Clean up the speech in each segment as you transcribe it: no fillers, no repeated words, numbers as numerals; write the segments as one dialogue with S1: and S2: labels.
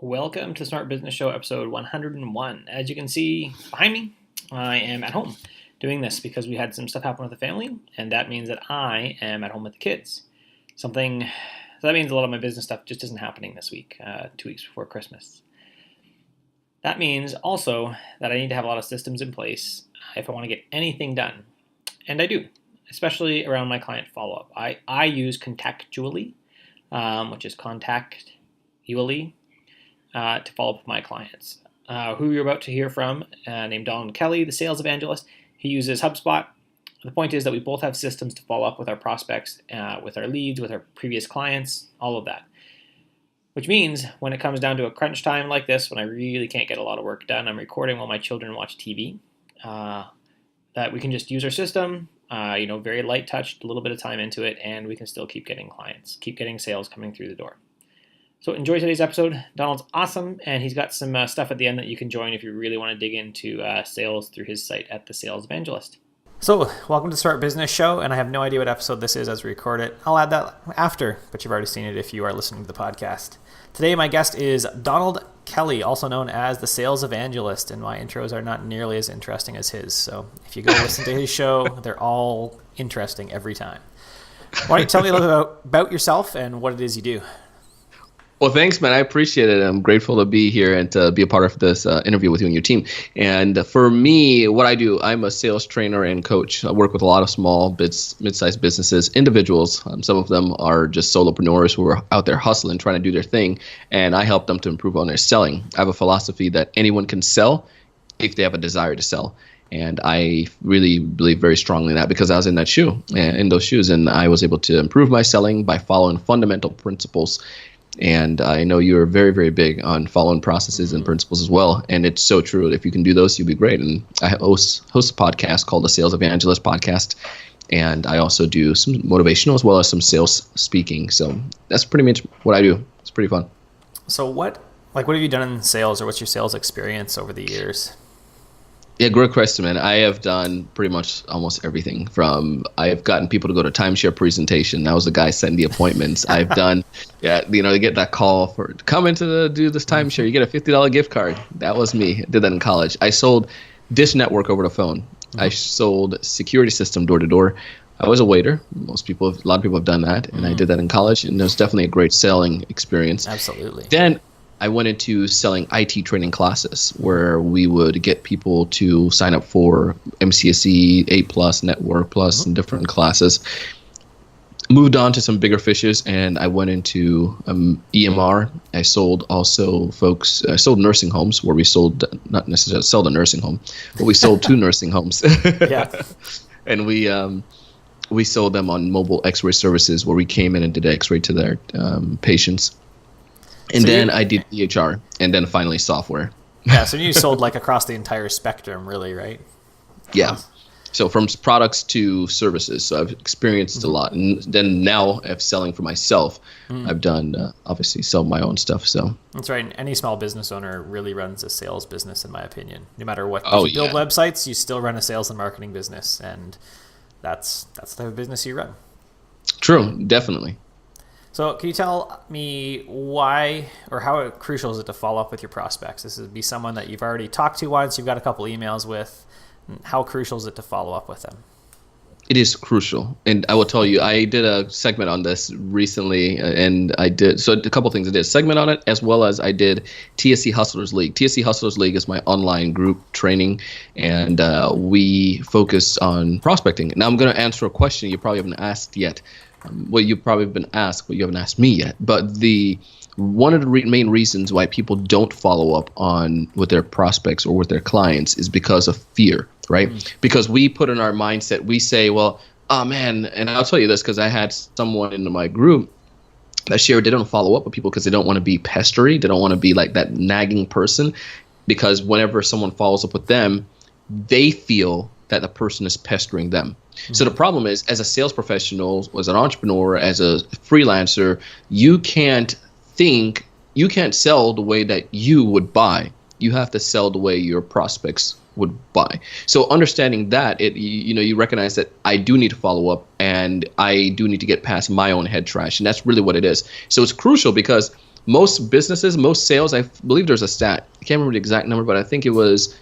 S1: Welcome to the Smart Business Show, episode 101. As you can see behind me, I am at home doing this because we had some stuff happen with the family, and that means that I am at home with the kids. So that means a lot of my business stuff just isn't happening this week, 2 weeks before Christmas. That means also that I need to have a lot of systems in place if I want to get anything done. And I do, especially around my client follow-up. I use Contactually, which is Contactually, to follow up with my clients. Who you're about to hear from, named Donald Kelly, the sales evangelist, he uses HubSpot. The point is that we both have systems to follow up with our prospects, with our leads, with our previous clients, all of that. Which means when it comes down to a crunch time like this, when I really can't get a lot of work done, I'm recording while my children watch TV, that we can just use our system, very light touched, a little bit of time into it, and we can still keep getting clients, keep getting sales coming through the door. So enjoy today's episode. Donald's awesome, and he's got some stuff at the end that you can join if you really want to dig into sales through his site at The Sales Evangelist. So welcome to the Smart Business Show, and I have no idea what episode this is as we record it. I'll add that after, but you've already seen it if you are listening to the podcast. Today my guest is Donald Kelly, also known as The Sales Evangelist, and my intros are not nearly as interesting as his. So if you go listen to his show, they're all interesting every time. Why don't you tell me a little bit about yourself and what it is you do?
S2: Well, thanks, man. I appreciate it. I'm grateful to be here and to be a part of this interview with you and your team. And for me, what I do, I'm a sales trainer and coach. I work with a lot of small, mid-sized businesses, individuals. Some of them are just solopreneurs who are out there hustling, trying to do their thing. And I help them to improve on their selling. I have a philosophy that anyone can sell if they have a desire to sell. And I really believe very strongly in that because I was in those shoes, and I was able to improve my selling by following fundamental principles. And I know you're very, very big on following processes and principles as well. And it's so true. If you can do those, you'll be great. And I host a podcast called the Sales Evangelist Podcast. And I also do some motivational as well as some sales speaking. So that's pretty much what I do. It's pretty fun.
S1: So what have you done in sales, or what's your sales experience over the years?
S2: Yeah, great question, man. I have done pretty much almost everything I've gotten people to go to timeshare presentation. I was the guy setting the appointments. I've done, they get that call for come in to do this timeshare. You get a $50 gift card. That was me. I did that in college. I sold Dish Network over the phone. Mm-hmm. I sold security system door to door. I was a waiter. A lot of people have done that. And I did that in college. And it was definitely a great selling experience.
S1: Absolutely.
S2: Then I went into selling IT training classes where we would get people to sign up for MCSE, A+, Network Plus, and different classes. Moved on to some bigger fishes, and I went into EMR. I sold nursing homes where we sold, not necessarily sell the nursing home, but we sold 2 nursing homes.
S1: Yeah.
S2: And we sold them on mobile x-ray services where we came in and did x-ray to their patients. And then I did EHR, and then finally software.
S1: Yeah, so you sold across the entire spectrum, really, right?
S2: Yeah. So from products to services. So I've experienced a lot. And then now I'm selling for myself. I've done, obviously, sell my own stuff. So
S1: that's right. And any small business owner really runs a sales business, in my opinion. No matter what. If you build websites, you still run a sales and marketing business. And that's the type of business you run.
S2: True, definitely.
S1: So can you tell me why or how crucial is it to follow up with your prospects? This would be someone that you've already talked to once, you've got a couple emails with. How crucial is it to follow up with them?
S2: It is crucial. And I will tell you, I did a segment on this recently, and a couple things. I did a segment on it, as well as I did TSC Hustlers League. TSC Hustlers League is my online group training, and we focus on prospecting. Now I'm going to answer a question you probably haven't asked yet. You probably have been asked, but you haven't asked me yet. But one of the main reasons why people don't follow up with their prospects or with their clients is because of fear, right? Because we put in our mindset, we say, well, oh man, and I'll tell you this because I had someone in my group that shared they don't follow up with people because they don't want to be pestery. They don't want to be like that nagging person, because whenever someone follows up with them, they feel that the person is pestering them. So the problem is, as a sales professional, as an entrepreneur, as a freelancer, you can't sell the way that you would buy. You have to sell the way your prospects would buy. So understanding that, you recognize that I do need to follow up, and I do need to get past my own head trash, and that's really what it is. So it's crucial because Most businesses, most sales, I believe there's a stat. I can't remember the exact number, but I think it was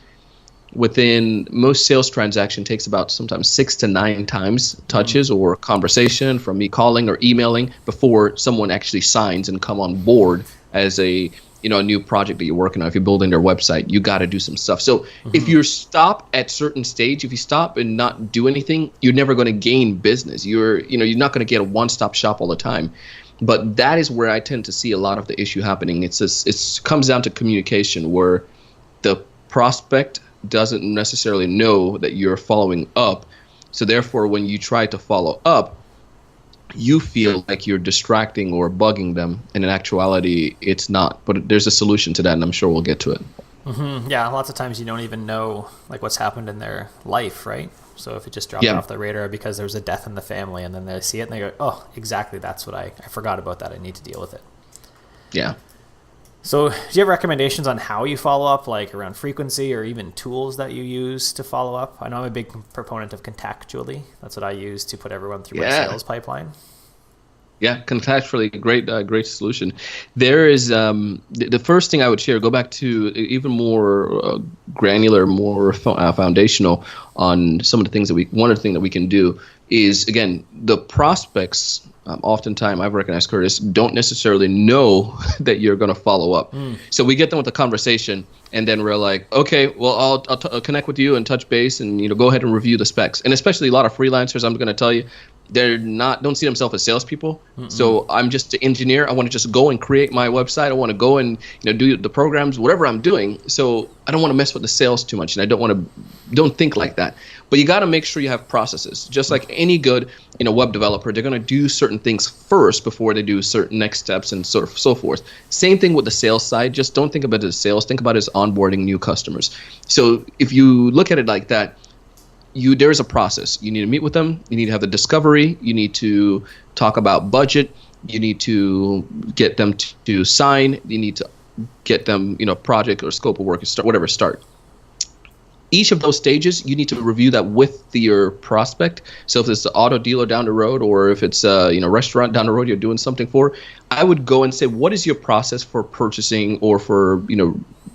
S2: within most sales transaction takes about sometimes 6 to 9 times touches or conversation from me calling or emailing before someone actually signs and come on board as a new project that you're working on. If you're building their website, you got to do some stuff. So if you stop at certain stage, if you stop and not do anything, you're never going to gain business. You're not going to get a one-stop shop all the time. But that is where I tend to see a lot of the issue happening. It comes down to communication, where the prospect doesn't necessarily know that you're following up. So therefore, when you try to follow up, you feel like you're distracting or bugging them. And in actuality, it's not. But there's a solution to that, and I'm sure we'll get to it.
S1: Yeah, lots of times you don't even know like what's happened in their life, right? So if it just dropped off the radar because there was a death in the family, and then they see it and they go, oh, exactly, that's what I forgot about that. I need to deal with it.
S2: Yeah.
S1: So do you have recommendations on how you follow up, like around frequency or even tools that you use to follow up? I know I'm a big proponent of Contactually. That's what I use to put everyone through my sales pipeline.
S2: Yeah, Contactually, great solution. There is the first thing I would share, go back to even more granular, more foundational on some of the things one of the things that we can do is, again, the prospects, oftentimes I've recognized, Curtis, don't necessarily know that you're going to follow up. So we get them with a conversation, and then we're like, okay, well, I'll connect with you and touch base and, go ahead and review the specs. And especially a lot of freelancers, I'm going to tell you, don't see themselves as salespeople. So I'm just an engineer. I want to just go and create my website. I want to go and do the programs, whatever I'm doing. So I don't want to mess with the sales too much, and I don't think like that. But you got to make sure you have processes. Just like any good web developer, they're going to do certain things first before they do certain next steps and so forth. Same thing with the sales side. Just don't think about it as sales. Think about it as onboarding new customers. So if you look at it like that, there is a process. You need to meet with them. You need to have the discovery. You need to talk about budget. You need to get them to sign. You need to get them, project or scope of work, start. Each of those stages, you need to review that with your prospect. So if it's the auto dealer down the road, or if it's a restaurant down the road you're doing something for, I would go and say, what is your process for purchasing or for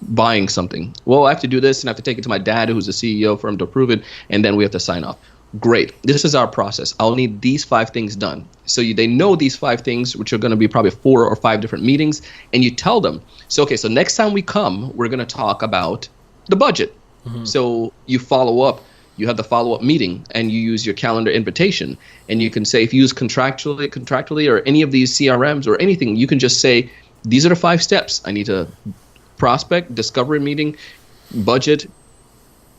S2: buying something? Well, I have to do this, and I have to take it to my dad, who's the CEO, for him to approve it, and then we have to sign off. Great. This is our process. I'll need these 5 things done. So they know these 5 things, which are going to be probably 4 or 5 different meetings, and you tell them, so next time we come, we're going to talk about the budget. So you follow up. You have the follow-up meeting, and you use your calendar invitation. And you can say, if you use contractually, or any of these CRMs or anything, you can just say, these are the 5 steps. I need to prospect, discovery meeting, budget,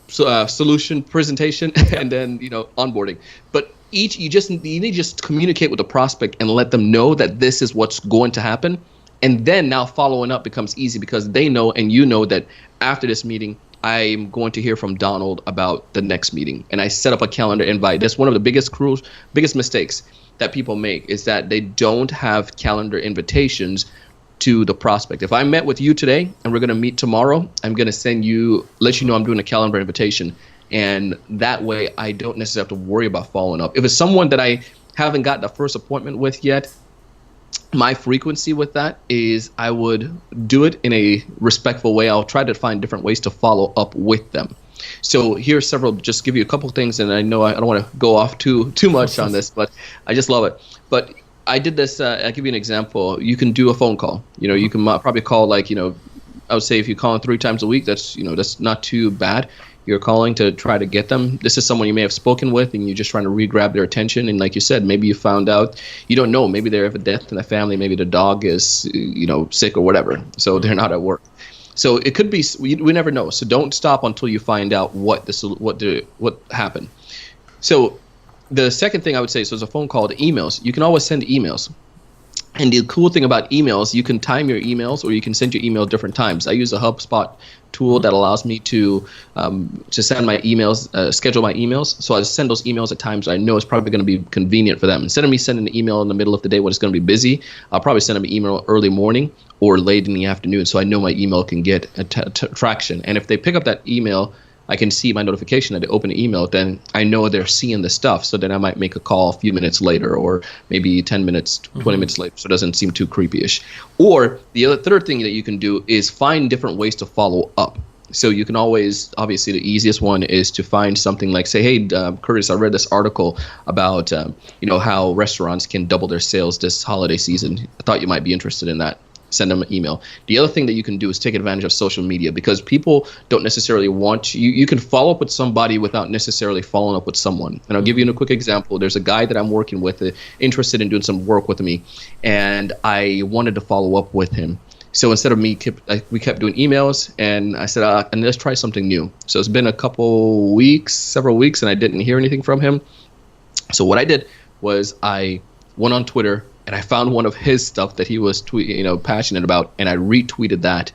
S2: solution presentation, and then onboarding. But you need to just communicate with the prospect and let them know that this is what's going to happen. And then now following up becomes easy, because they know and you know that after this meeting, I'm going to hear from Donald about the next meeting. And I set up a calendar invite. That's one of the biggest mistakes that people make, is that they don't have calendar invitations to the prospect. If I met with you today and we're going to meet tomorrow, I'm going to let you know I'm doing a calendar invitation. And that way I don't necessarily have to worry about following up. If it's someone that I haven't got the first appointment with yet, my frequency with that is I would do it in a respectful way. I'll try to find different ways to follow up with them. So here's several, just give you a couple of things, and I know I don't want to go off too much on this, but I just love it. But I did this, I'll give you an example. You can do a phone call. You can probably call I would say if you call 3 times a week, that's not too bad. You're calling to try to get them. This is someone you may have spoken with, and you're just trying to re-grab their attention. And like you said, maybe you found out, you don't know, maybe they have a death in the family, maybe the dog is, sick or whatever, so they're not at work. So it could be, we never know. So don't stop until you find out what happened. So the second thing I would say, so it's a phone call to emails. You can always send emails. And the cool thing about emails, you can time your emails, or you can send your email different times. I use a HubSpot tool that allows me to send my emails, schedule my emails. So I send those emails at times I know it's probably going to be convenient for them. Instead of me sending an email in the middle of the day when it's going to be busy, I'll probably send them an email early morning or late in the afternoon, so I know my email can get traction. And if they pick up that email I can see my notification that they open an email, then I know they're seeing the stuff. So then I might make a call a few minutes later, or maybe 10 minutes, 20 minutes later, so it doesn't seem too creepy-ish. Or the third thing that you can do is find different ways to follow up. So you can always, obviously, the easiest one is to find something like, say, hey, Curtis, I read this article about, how restaurants can double their sales this holiday season. I thought you might be interested in that. Send them an email. The other thing that you can do is take advantage of social media, because people don't necessarily want you. You can follow up with somebody without necessarily following up with someone. And I'll give you a quick example. There's a guy that I'm working with, interested in doing some work with me, and I wanted to follow up with him. So instead of we kept doing emails, and I said, and let's try something new. So it's been several weeks, and I didn't hear anything from him. So what I did was I went on Twitter, and I found one of his stuff that he was passionate about, and I retweeted that.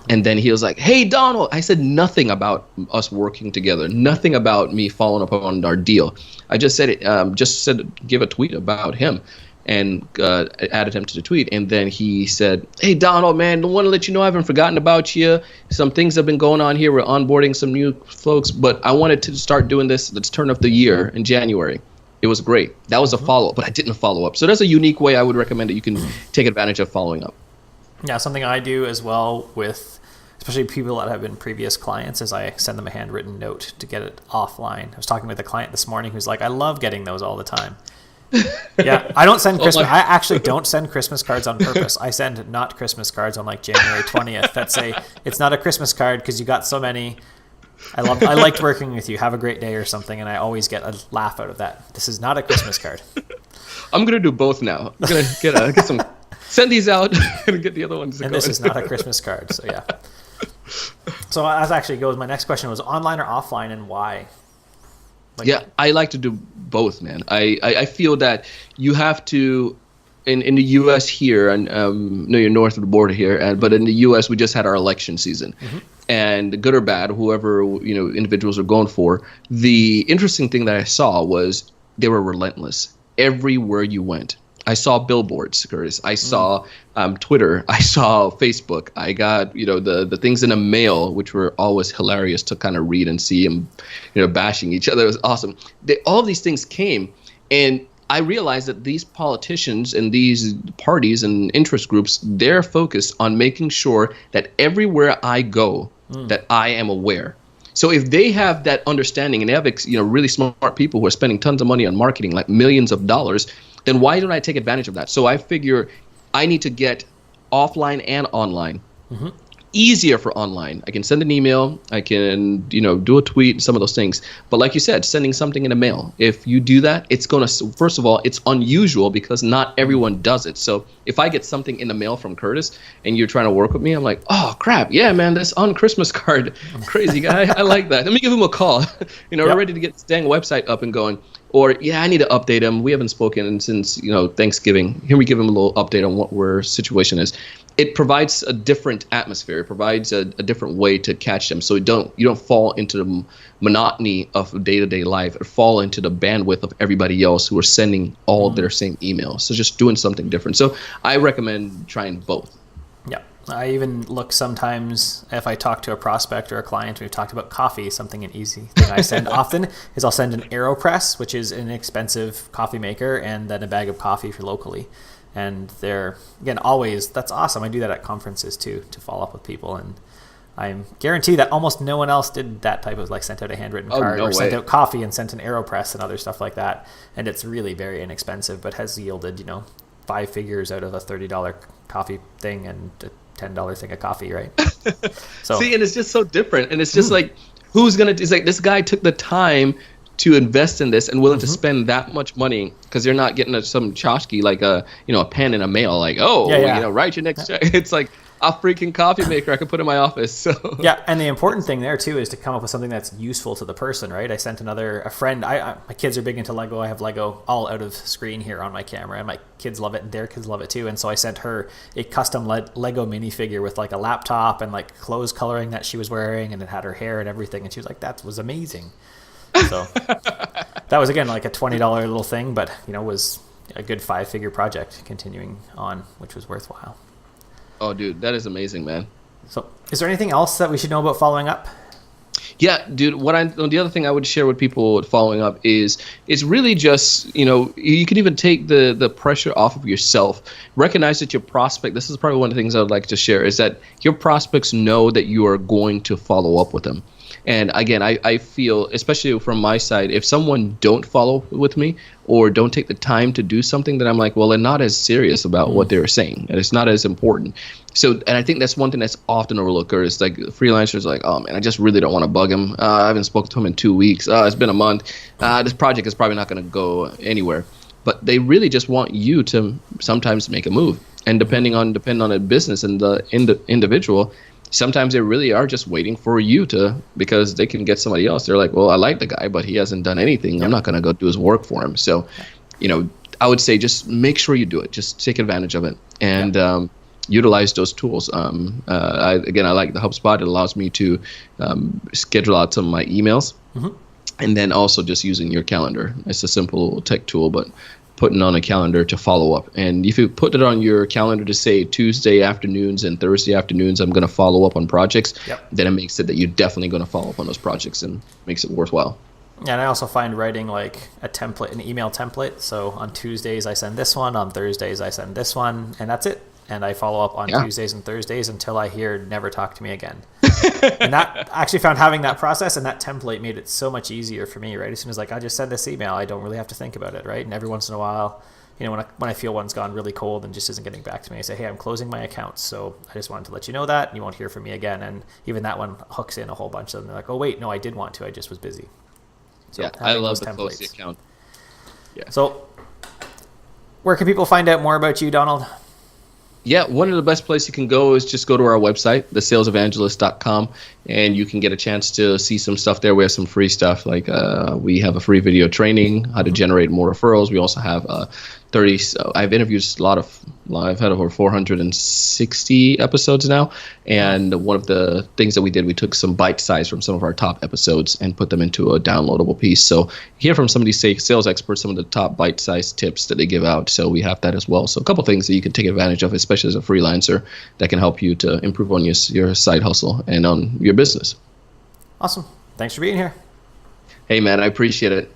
S2: And then he was like, hey, Donald. I said nothing about us working together, nothing about me following up on our deal. I just said give a tweet about him, and added him to the tweet. And then he said, hey, Donald, man, I want to let you know I haven't forgotten about you. Some things have been going on here. We're onboarding some new folks, but I wanted to start doing this. Let's turn of the year in January. It was great. That was a follow-up, but I didn't follow up. So that's a unique way I would recommend that you can take advantage of following up.
S3: Yeah, something I do as well with especially people that have been previous clients is I send them a handwritten note to get it offline. I was talking with a client this morning who's like, I love getting those all the time. Yeah, I don't send Christmas. I actually don't send Christmas cards on purpose. I send not Christmas cards on like January 20th that say it's not a Christmas card because you got so many. I liked working with you. Have a great day or something, and I always get a laugh out of that. This is not a Christmas card.
S2: I'm gonna do both now. I'm gonna get some, send these out, and get the other ones.
S3: And this is not a Christmas card. So yeah. So as actually goes, my next question was online or offline, and why?
S2: I like to do both, man. I feel that you have to, in the U.S. here, and no, you're north of the border here, but in the U.S. we just had our election season. And good or bad, whoever individuals are going for, the interesting thing that I saw was they were relentless everywhere you went. I saw billboards, Curtis. I saw Twitter. I saw Facebook. I got the things in the mail, which were always hilarious to kind of read and see them, bashing each other. It was awesome. All of these things came, and I realized that these politicians and these parties and interest groups, they're focused on making sure that everywhere I go, that I am aware. So if they have that understanding and they have really smart people who are spending tons of money on marketing, like millions of dollars, then why don't I take advantage of that? So I figure I need to get offline and online. Easier for online. I can send an email. I can, do a tweet, some of those things. But like you said, sending something in the mail. If you do that, it's going to, first of all, it's unusual because not everyone does it. So if I get something in the mail from Curtis and you're trying to work with me, I'm like, oh, crap. Yeah, man, this on Christmas card. Crazy guy. I like that. Let me give him a call. We're ready to get this dang website up and going. Or, yeah, I need to update him. We haven't spoken since, Thanksgiving. Here we give him a little update on what our situation is. It provides a different atmosphere. It provides a different way to catch them. So you don't fall into the monotony of day-to-day life or fall into the bandwidth of everybody else who are sending all their same emails. So just doing something different. So I recommend trying both.
S3: Yeah. I even look sometimes if I talk to a prospect or a client, we've talked about coffee, something an easy thing I send often is I'll send an AeroPress, which is an expensive coffee maker, and then a bag of coffee for locally. And they're, again, always, that's awesome. I do that at conferences too, to follow up with people. And I'm guarantee that almost no one else did that type of sent out a handwritten card or sent out coffee and sent an AeroPress and other stuff like that. And it's really very inexpensive, but has yielded, 5 figures out of a $30 coffee thing and a $10 thing of coffee, right? So
S2: see, and it's just so different. And it's just like, who's going to, it's like this guy took the time to invest in this and willing to spend that much money because they're not getting some tchotchke like a pen in a mail like write your next check. It's like a freaking coffee maker I could put in my office. So
S3: yeah, and the important thing there too is to come up with something that's useful to the person, right? I sent a friend. My kids are big into Lego. I have Lego all out of screen here on my camera, and my kids love it, and their kids love it too. And so I sent her a custom Lego minifigure with like a laptop and like clothes coloring that she was wearing, and it had her hair and everything. And she was like, "That was amazing." So that was, again, like a $20 little thing, but, was a good 5-figure project continuing on, which was worthwhile.
S2: Oh, dude, that is amazing, man.
S3: So is there anything else that we should know about following up?
S2: Yeah, dude. The other thing I would share with people following up is it's really just, you can even take the pressure off of yourself. Recognize that your prospect. This is probably one of the things I would like to share is that your prospects know that you are going to follow up with them. And again, I feel, especially from my side, if someone don't follow with me or don't take the time to do something, then I'm like, well, they're not as serious about what they're saying, and it's not as important. So, and I think that's one thing that's often overlooked. Is like freelancers like, oh man, I just really don't want to bug him. I haven't spoken to him in 2 weeks. It's been a month. This project is probably not going to go anywhere. But they really just want you to sometimes make a move. And depending on the business and the individual, sometimes they really are just waiting for you because they can get somebody else. They're like, well, I like the guy, but he hasn't done anything. I'm not going to go do his work for him. So, I would say just make sure you do it. Just take advantage of it and utilize those tools. I like the HubSpot. It allows me to schedule out some of my emails. Mm-hmm. And then also just using your calendar. It's a simple tech tool, but putting on a calendar to follow up. And if you put it on your calendar to say Tuesday afternoons and Thursday afternoons, I'm going to follow up on projects, then it makes it that you're definitely going to follow up on those projects and makes it worthwhile.
S3: Yeah, and I also find writing like an email template. So on Tuesdays I send this one, on Thursdays I send this one, and that's it. And I follow up on Tuesdays and Thursdays until I hear never talk to me again. And that I actually found having that process and that template made it so much easier for me, right? As soon as I just send this email, I don't really have to think about it, right? And every once in a while, when I feel one's gone really cold and just isn't getting back to me, I say, hey, I'm closing my accounts. So I just wanted to let you know that, and you won't hear from me again. And even that one hooks in a whole bunch of them. They're like, oh, wait, no, I did want to. I just was busy. So
S2: I love the close the account.
S3: Yeah. So where can people find out more about you, Donald?
S2: Yeah, one of the best places you can go is just go to our website, thesalesevangelist.com, and you can get a chance to see some stuff there. We have some free stuff, like we have a free video training, how to generate more referrals. We also have I've interviewed I've had over 460 episodes now, and one of the things that we did, we took some bite size from some of our top episodes and put them into a downloadable piece. So hear from some of these sales experts, some of the top bite size tips that they give out. So we have that as well. So a couple things that you can take advantage of, especially as a freelancer, that can help you to improve on your side hustle and on your business.
S3: Awesome. Thanks for being here.
S2: Hey man, I appreciate it.